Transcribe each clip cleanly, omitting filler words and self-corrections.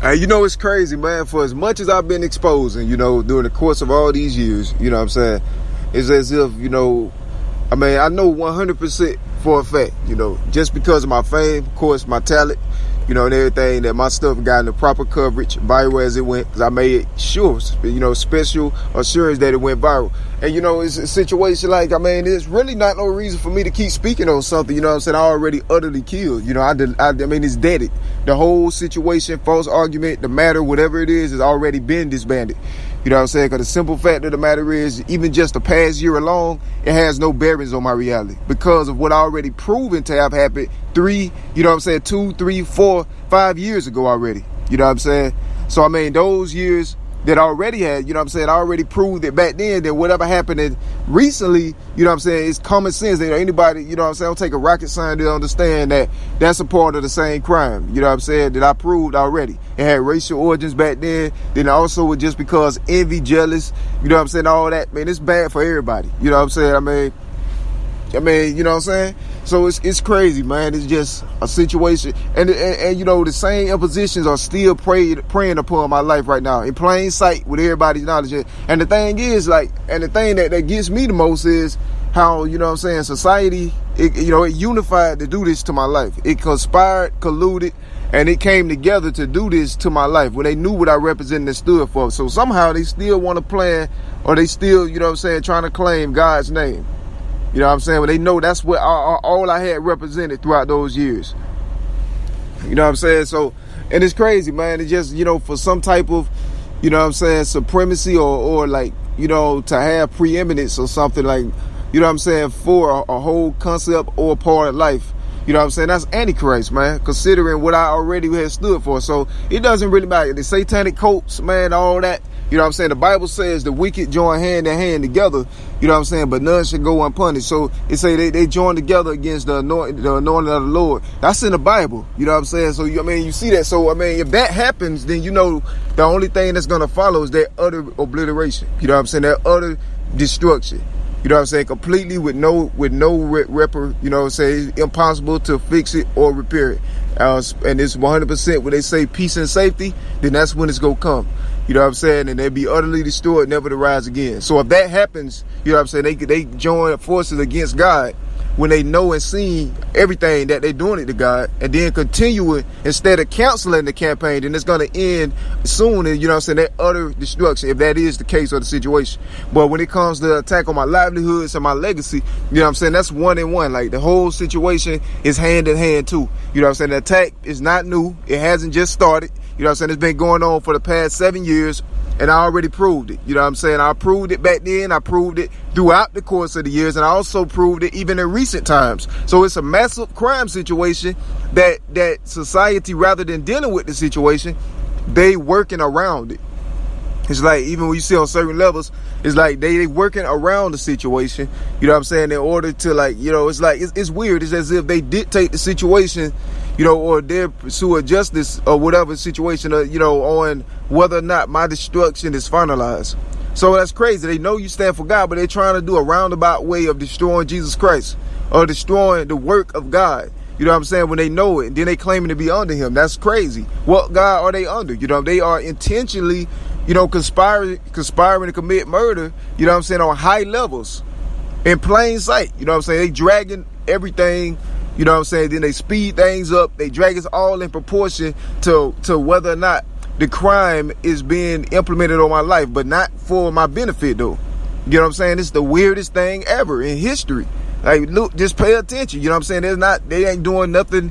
You know, it's crazy, man. For as much as I've been exposing, during the course of all these years, you know what I'm saying? It's as if, I know 100% for a fact, just because of my fame, of course, my talent, and everything, that my stuff got the proper coverage viral as it went, because I made sure, special assurance that it went viral. And, it's a situation like, there's really not no reason for me to keep speaking on something, I already utterly killed. It's dead. The whole situation, false argument, the matter, whatever it is, has already been disbanded. You know what I'm saying? Because the simple fact of the matter is, even just the past year alone, it has no bearings on my reality because of what I already proven to have happened 2, 3, 4, 5 years ago already. You know what I'm saying? So, those years that I already had, I already proved it back then that whatever happened recently, it's common sense that anybody, don't take a rocket scientist to understand that that's a part of the same crime, that I proved already. It had racial origins back then also just because envy, jealous, all that, man, it's bad for everybody, So it's crazy, man. It's just a situation. And the same impositions are still preying upon my life right now in plain sight with everybody's knowledge. And the thing is, the thing that gets me the most is how, society, it unified to do this to my life. It conspired, colluded, and it came together to do this to my life when they knew what I represented and stood for. So somehow they still want to plan, or they still, trying to claim God's name. When they know that's what all I had represented throughout those years. So, and it's crazy, man. It's just, for some type of, supremacy or to have preeminence or something for a whole concept or part of life. That's Antichrist, man, considering what I already had stood for. So it doesn't really matter. The satanic cults, man, all that. The Bible says the wicked join hand in hand together, but none should go unpunished. So it say they join together against the anointing of the Lord. That's in the Bible, So, you see that. So, if that happens, then, the only thing that's going to follow is that utter obliteration, that utter destruction. Completely with no it's impossible to fix it or repair it. And it's 100% when they say peace and safety, then that's when it's going to come. And they'll be utterly destroyed, never to rise again. So if that happens, they join forces against God when they know and see everything that they're doing it to God, and then continuing instead of canceling the campaign, then it's going to end soon. And that utter destruction, if that is the case of the situation. But when it comes to the attack on my livelihoods and my legacy, that's one in one. Like the whole situation is hand in hand too. The attack is not new. It hasn't just started. It's been going on for the past 7 years. And I already proved it. I proved it back then. I proved it throughout the course of the years. And I also proved it even in recent times. So it's a massive crime situation that society, rather than dealing with the situation, they working around it. It's like, even when you see on certain levels, it's like they working around the situation, in order to it's weird. It's as if they dictate the situation, or they pursue a justice or whatever situation, on whether or not my destruction is finalized. So that's crazy. They know you stand for God, but they're trying to do a roundabout way of destroying Jesus Christ or destroying the work of God. When they know it, then they claiming to be under him. That's crazy. What God are they under? They are intentionally, conspiring to commit murder, on high levels in plain sight. They dragging everything, then they speed things up. They drag us all in proportion to whether or not the crime is being implemented on my life, but not for my benefit though. It's the weirdest thing ever in history. Like, look, just pay attention. They ain't doing nothing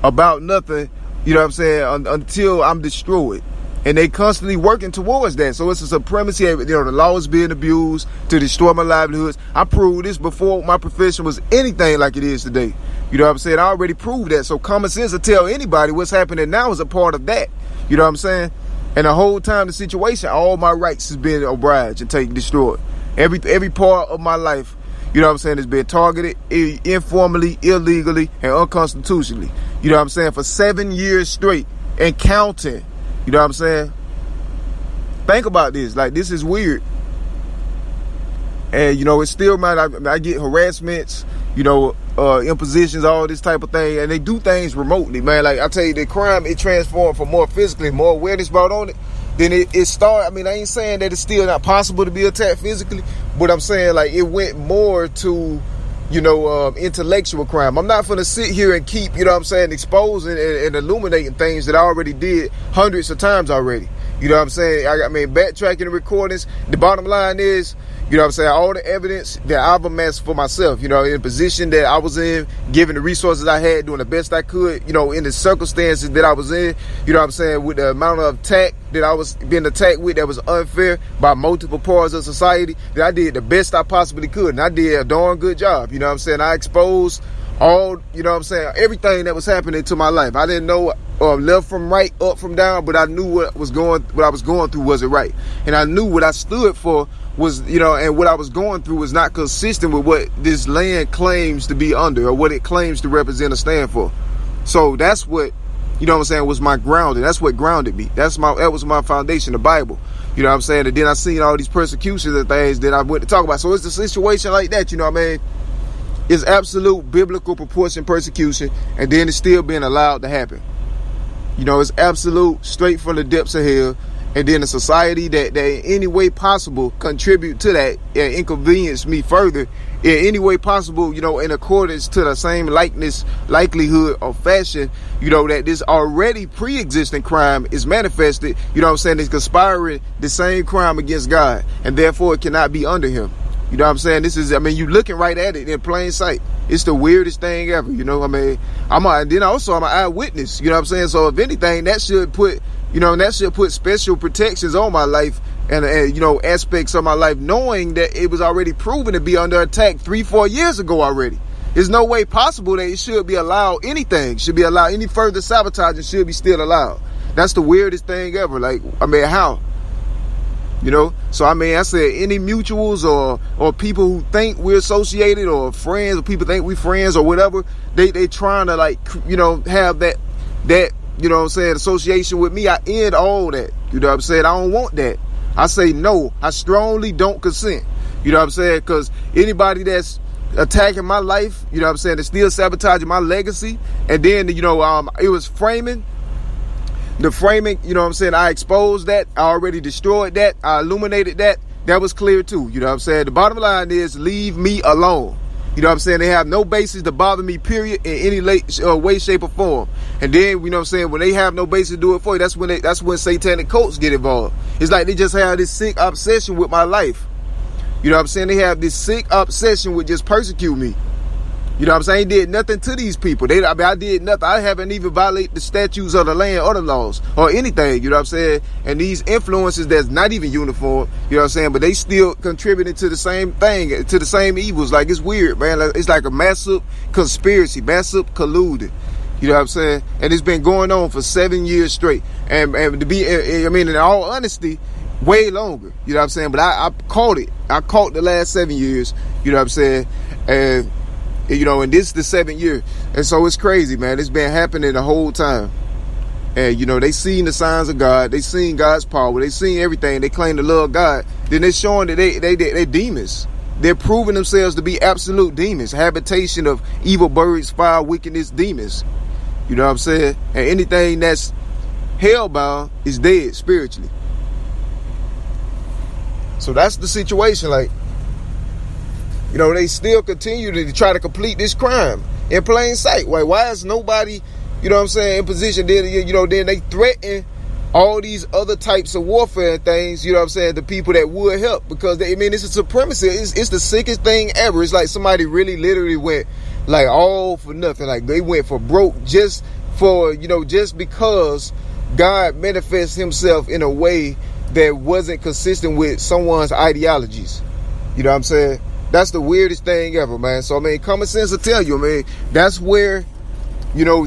about nothing, until I'm destroyed. And they constantly working towards that. So it's a supremacy. The law is being abused to destroy my livelihoods. I proved this before my profession was anything like it is today. I already proved that. So common sense will tell anybody what's happening now is a part of that. And the whole time the situation, all my rights has been obliged and destroyed. Every part of my life, has been targeted informally, illegally, and unconstitutionally. For 7 years straight and counting. Think about this. Like, this is weird. And, you know, it's still, man, I get harassments, you know, impositions, all this type of thing. And they do things remotely, man. Like, I tell you, the crime, it transformed from more physically, more awareness brought on it. Then it started, I mean, I ain't saying that it's still not possible to be attacked physically, but I'm saying, like, it went more to, you know, intellectual crime. I'm not going to sit here and keep, you know what I'm saying, exposing and illuminating things that I already did hundreds of times already. You know what I'm saying? I mean, backtracking the recordings, the bottom line is, you know what I'm saying, all the evidence that I've amassed for myself, you know, in the position that I was in, given the resources I had, doing the best I could, you know, in the circumstances that I was in, you know what I'm saying, with the amount of attack that I was being attacked with that was unfair by multiple parts of society, that I did the best I possibly could. And I did a darn good job, you know what I'm saying? I exposed all, you know what I'm saying, everything that was happening to my life. I didn't know left from right, up from down, but I knew what I was going through wasn't right. And I knew what I stood for was, you know, and what I was going through was not consistent with what this land claims to be under, or what it claims to represent or stand for. So that's what, you know what I'm saying, was my grounding. That's what grounded me. That was my foundation, the Bible. You know what I'm saying? And then I seen all these persecutions and things that I went to talk about. So it's a situation like that, you know what I mean? It's absolute biblical proportion persecution, and then it's still being allowed to happen. You know, it's absolute straight from the depths of hell. And then a society that in any way possible contribute to that and inconvenience me further in any way possible, you know, in accordance to the same likelihood or fashion, you know, that this already pre-existing crime is manifested, you know what I'm saying, it's conspiring the same crime against God, and therefore it cannot be under him. You know what I'm saying? This is, I mean, you looking right at it in plain sight. It's the weirdest thing ever, you know. I mean, I'm an eyewitness, you know what I'm saying? So if anything, that should put special protections on my life and you know, aspects of my life, knowing that it was already proven to be under attack 3-4 years ago already. There's no way possible that it should be allowed, any further sabotaging should be still allowed. That's the weirdest thing ever. Like, I mean, how? You know, so I mean, I said any mutuals or people who think we're associated, or friends, or people think we friends or whatever, they trying to, like, you know, have that, you know what I'm saying, association with me. I end all that. You know what I'm saying? I don't want that. I say no. I strongly don't consent. You know what I'm saying? Because anybody that's attacking my life, you know what I'm saying, that's still sabotaging my legacy, and then, you know, it was framing. The framing, you know what I'm saying, I exposed that. I already destroyed that. I illuminated that. That was clear too. You know what I'm saying? The bottom line is, leave me alone. You know what I'm saying? They have no basis to bother me, period, in any way, shape, or form. And then, you know what I'm saying, when they have no basis to do it for you, that's when satanic cults get involved. It's like they just have this sick obsession with my life. You know what I'm saying? They have this sick obsession with just persecute me. You know what I'm saying? I did nothing to these people. I did nothing. I haven't even violated the statutes of the land or the laws or anything. You know what I'm saying? And these influences that's not even uniform, you know what I'm saying? But they still contributing to the same thing, to the same evils. Like, it's weird, man. It's like a massive conspiracy, massive colluding. You know what I'm saying? And it's been going on for 7 years straight. And to be, I mean, in all honesty, way longer. You know what I'm saying? But I caught it. I caught the last 7 years. You know what I'm saying? And, you know, and this is the 7th year. And so it's crazy, man. It's been happening the whole time. And, you know, they seen the signs of God. They seen God's power. They seen everything. They claim to love God. Then they're showing that they're demons. They're proving themselves to be absolute demons. Habitation of evil birds, fire, wickedness, demons. You know what I'm saying? And anything that's hellbound is dead spiritually. So that's the situation. Like, you know, they still continue to try to complete this crime in plain sight. Why is nobody, you know what I'm saying, in position? Then, you know, then they threaten all these other types of warfare and things, you know what I'm saying, the people that would help, because they, I mean, it's a supremacy. It's the sickest thing ever. It's like somebody really literally went like all for nothing. Like, they went for broke just for, you know, just because God manifests himself in a way that wasn't consistent with someone's ideologies. You know what I'm saying? That's the weirdest thing ever, man. So, I mean, common sense will tell you, I mean, that's where, you know,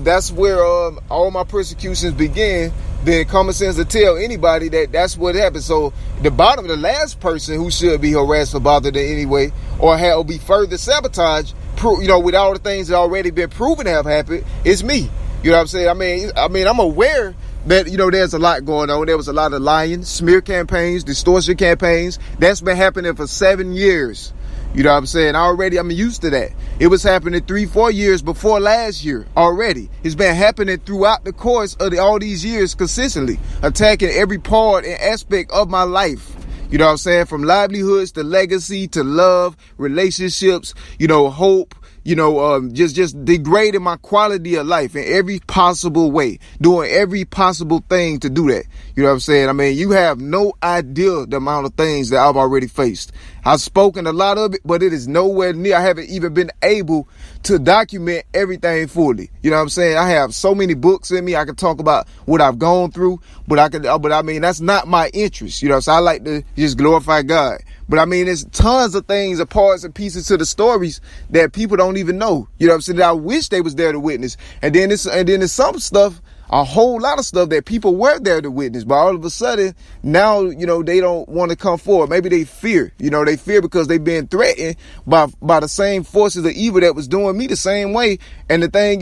all my persecutions began. Then common sense will tell anybody that that's what happened. So the last person who should be harassed or bothered in any way, or be further sabotaged, you know, with all the things that already been proven to have happened, is me. You know what I'm saying? I mean, I'm aware that, there's a lot going on. There was a lot of lying, smear campaigns, distortion campaigns. That's been happening for 7 years. You know what I'm saying? I'm used to that. It was happening 3-4 years before last year already. It's been happening throughout the course of all these years consistently, attacking every part and aspect of my life. You know what I'm saying? From livelihoods to legacy to love, relationships, hope, just degrading my quality of life in every possible way, doing every possible thing to do that. You know what I'm saying? I mean, you have no idea the amount of things that I've already faced. I've spoken a lot of it, but it is nowhere near. I haven't even been able to document everything fully. You know what I'm saying? I have so many books in me. I can talk about what I've gone through, but I mean, that's not my interest. You know, so I like to just glorify God. But I mean, there's tons of things and parts and pieces to the stories that people don't even know. You know what I'm saying? That I wish they was there to witness. And then there's some stuff, a whole lot of stuff that people were there to witness, but all of a sudden now, they don't want to come forward. Maybe they fear, they fear because they've been threatened by the same forces of evil that was doing me the same way. And the thing,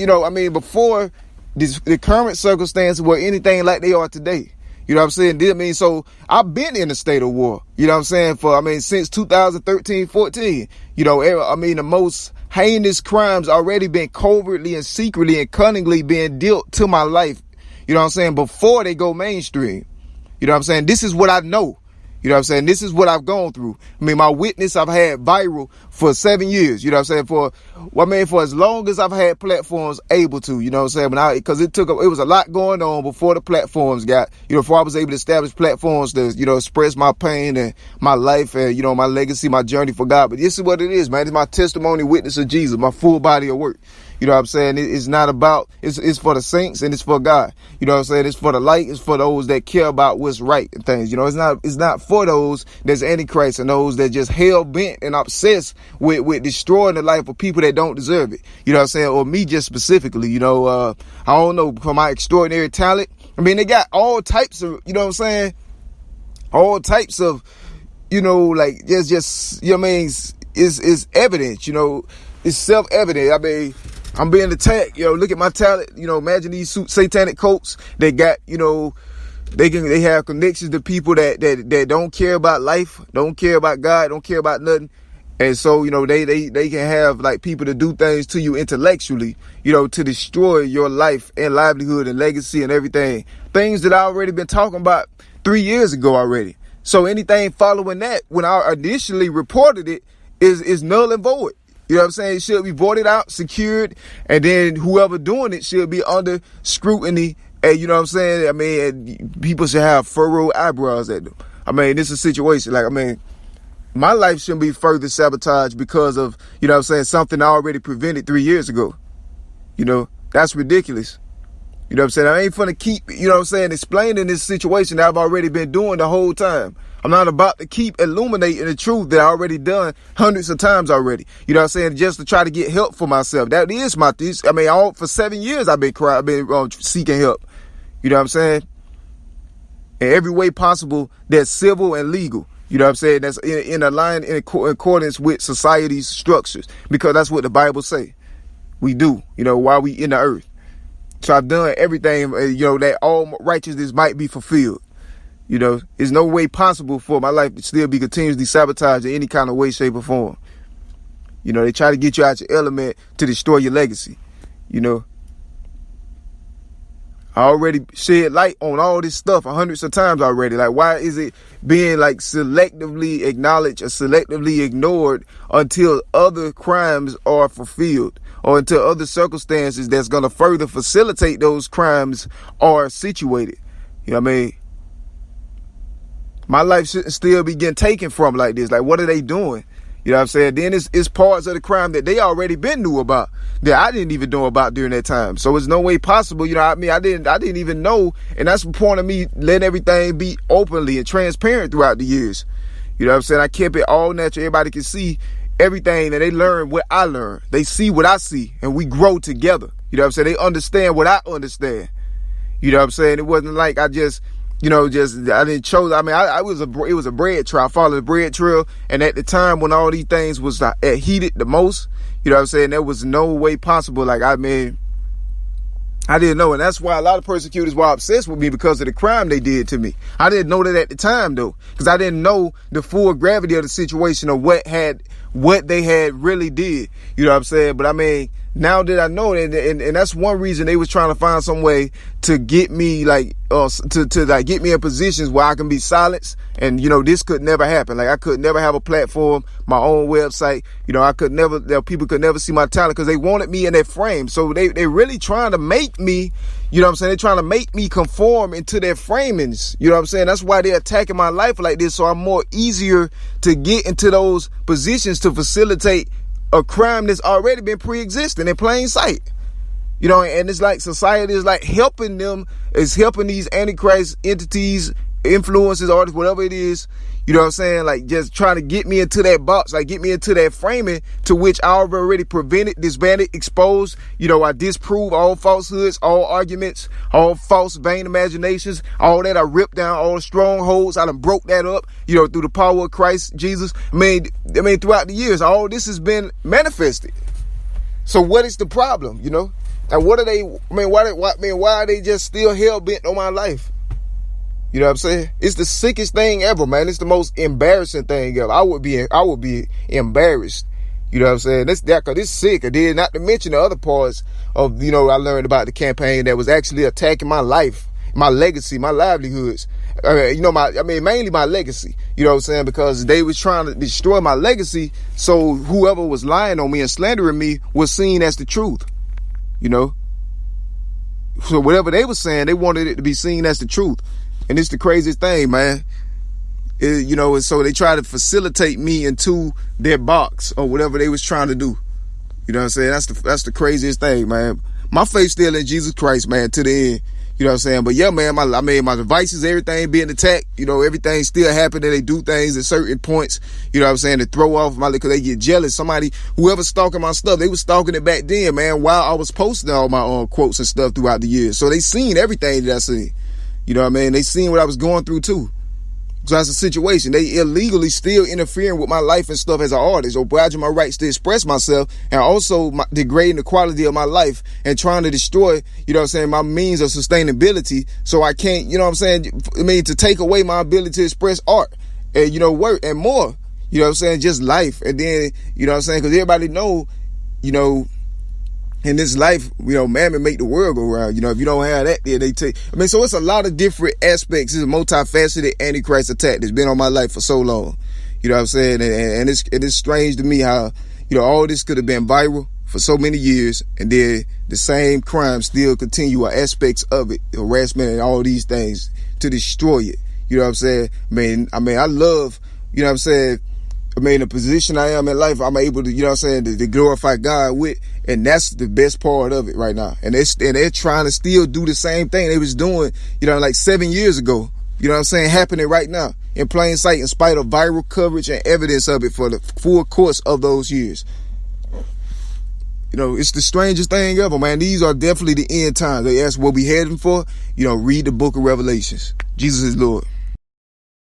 before the current circumstances were anything like they are today. You know what I'm saying? So I've been in a state of war, you know what I'm saying? Since 2013, 14, the most heinous crimes already been covertly and secretly and cunningly being dealt to my life, you know what I'm saying, before they go mainstream. You know what I'm saying? This is what I know. You know what I'm saying? This is what I've gone through. My witness I've had viral for 7 years. You know what I'm saying? For as long as I've had platforms able to, you know what I'm saying? Because it was a lot going on before the platforms got, before I was able to establish platforms to, express my pain and my life and, my legacy, my journey for God. But this is what it is, man. It's my testimony, witness of Jesus, my full body of work. You know what I'm saying? It's not about, it's for the saints and it's for God. You know what I'm saying? It's for the light. It's for those that care about what's right and things. It's not for those that's Antichrist and those that just hell bent and obsessed with destroying the life of people that don't deserve it. You know what I'm saying? Or me just specifically, I don't know, for my extraordinary talent. They got all types of, you know what I'm saying? All types of, it's evidence, it's self-evident. I'm being attacked. Look at my talent. Imagine these satanic cults that got, they have connections to people that don't care about life, don't care about God, don't care about nothing. And so, they can have like people to do things to you intellectually, to destroy your life and livelihood and legacy and everything. Things that I already been talking about 3 years ago already. So anything following that, when I initially reported it, is null and void. You know what I'm saying? It should be voted out, secured, and then whoever doing it should be under scrutiny. And you know what I'm saying? People should have furrowed eyebrows at them. This is a situation. My life shouldn't be further sabotaged because of, something I already prevented 3 years ago. That's ridiculous. You know what I'm saying? I ain't finna keep, explaining this situation that I've already been doing the whole time. I'm not about to keep illuminating the truth that I already done hundreds of times already. You know what I'm saying? Just to try to get help for myself. That is my thesis. For 7 years I've been seeking help. You know what I'm saying? In every way possible that's civil and legal. You know what I'm saying? That's in accordance with society's structures. Because that's what the Bible say. We do, while we in the earth. So I've done everything, that all righteousness might be fulfilled. There's no way possible for my life to still be continuously sabotaged in any kind of way, shape, or form. They try to get you out your element to destroy your legacy. I already shed light on all this stuff hundreds of times already. Why is it being selectively acknowledged or selectively ignored until other crimes are fulfilled or until other circumstances that's going to further facilitate those crimes are situated? You know what I mean? My life shouldn't still be getting taken from like this. What are they doing? You know what I'm saying? Then it's parts of the crime that they already been knew about that I didn't even know about during that time. So it's no way possible. I didn't even know. And that's the point of me letting everything be openly and transparent throughout the years. You know what I'm saying? I kept it all natural. Everybody can see everything and they learn what I learn. They see what I see and we grow together. You know what I'm saying? They understand what I understand. You know what I'm saying? It wasn't like I just... I didn't chose. It was a bread trail. I followed the bread trail. And at the time when all these things was heated the most, you know what I'm saying? There was no way possible. I didn't know, and that's why a lot of persecutors were obsessed with me, because of the crime they did to me. I didn't know that at the time, though, because I didn't know the full gravity of the situation, or what they had really did. You know what I'm saying? But I mean, now that I know, and that's one reason they was trying to find some way to get me, like, to like get me in positions where I can be silenced. And, you know, this could never happen. Like, I could never have a platform, my own website. You know, people could never see my talent, because they wanted me in that frame. So they really trying to make me, you know what I'm saying? They're trying to make me conform into their framings. You know what I'm saying? That's why they're attacking my life like this. So I'm more easier to get into those positions to facilitate a crime that's already been pre-existing in plain sight. You know, and it's like society is like helping them, is helping these Antichrist entities, influences, artists, whatever it is, you know what I'm saying? Like, just trying to get me into that box, like get me into that framing, to which I already prevented, disbanded, exposed. You know, I disprove all falsehoods, all arguments, all false, vain imaginations, all that. I ripped down all the strongholds. I done broke that up, you know, through the power of Christ Jesus. I mean, throughout the years, all this has been manifested. So what is the problem, you know? And what are they, why are they just still hell-bent on my life? You know what I'm saying? It's the sickest thing ever, man. It's the most embarrassing thing ever. I would be embarrassed. You know what I'm saying? Cause it's sick. And then not to mention the other parts of, you know, I learned about the campaign that was actually attacking my life, my legacy, my livelihoods. Mainly my legacy. You know what I'm saying? Because they was trying to destroy my legacy, so whoever was lying on me and slandering me was seen as the truth. You know? So whatever they were saying, they wanted it to be seen as the truth. And it's the craziest thing, man. You know, and so they try to facilitate me into their box or whatever they was trying to do. You know what I'm saying? That's the craziest thing, man. My faith still in Jesus Christ, man, to the end. You know what I'm saying? But yeah, man, my devices, everything being attacked, you know, everything still happening. They do things at certain points, you know what I'm saying, to throw off because they get jealous. Whoever's stalking my stuff, they was stalking it back then, man, while I was posting all my quotes and stuff throughout the years. So they seen everything that I seen. You know what I mean? They seen what I was going through too. So that's the situation. They illegally still interfering with my life and stuff as an artist, or obliging my rights to express myself, and also degrading the quality of my life and trying to destroy, you know what I'm saying, my means of sustainability. So I can't, you know what I'm saying? To take away my ability to express art and, you know, work and more, you know what I'm saying? Just life. And then, you know what I'm saying? Because everybody know, you know, in this life, you know, mammon make the world go round. You know, if you don't have that, then they take. So it's a lot of different aspects. It's a multifaceted Antichrist attack that's been on my life for so long. You know what I'm saying? And it's strange to me how, you know, all this could have been viral for so many years, and then the same crime still continue, or aspects of it, harassment and all these things, to destroy it. You know what I'm saying? I love, you know what I'm saying, the position I am in life, I'm able to, you know what I'm saying, to glorify God with, and that's the best part of it right now. And they're trying to still do the same thing they was doing, you know, like 7 years ago, you know what I'm saying, happening right now in plain sight, in spite of viral coverage and evidence of it for the full course of those years. You know, it's the strangest thing ever, man. These are definitely the end times. They ask what we heading for, you know, read the book of Revelations. Jesus is Lord.